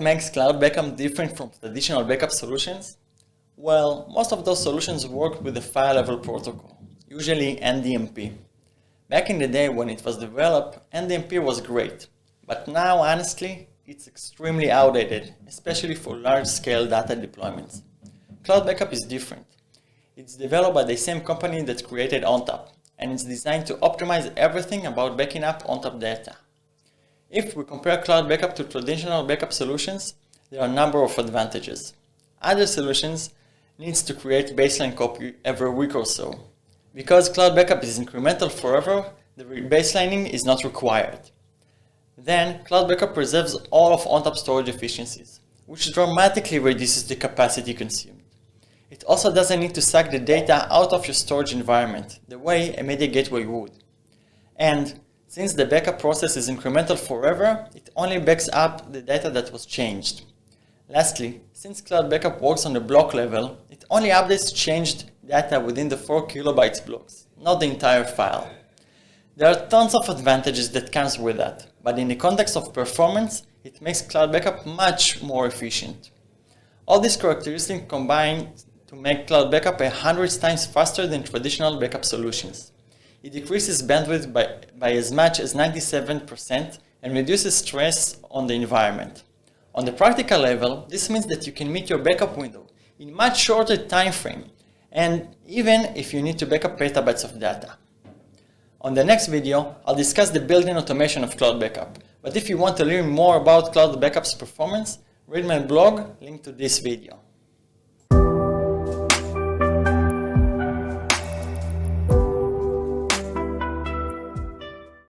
makes cloud backup different from traditional backup solutions? Well, most of those solutions work with the file level protocol, usually NDMP. Back in the day when it was developed, NDMP was great, but now honestly, it's extremely outdated, especially for large-scale data deployments. Cloud backup is different. It's developed by the same company that created ONTAP, and it's designed to optimize everything about backing up ONTAP data. If we compare cloud backup to traditional backup solutions, there are a number of advantages. Other solutions need to create baseline copy every week or so. Because cloud backup is incremental forever, the baselining is not required. Then, cloud backup preserves all of ONTAP storage efficiencies, which dramatically reduces the capacity consumed. It also doesn't need to suck the data out of your storage environment, the way a media gateway would. And since the backup process is incremental forever, it only backs up the data that was changed. Lastly, since cloud backup works on the block level, it only updates changed data within the 4 kilobytes blocks, not the entire file. There are tons of advantages that comes with that, but in the context of performance, it makes cloud backup much more efficient. All these characteristics combine to make cloud backup 100 times faster than traditional backup solutions. It decreases bandwidth by as much as 97% and reduces stress on the environment. On the practical level, this means that you can meet your backup window in much shorter time frame, and even if you need to backup petabytes of data. On the next video, I'll discuss the built-in automation of cloud backup, but if you want to learn more about cloud backup's performance, read my blog linked to this video.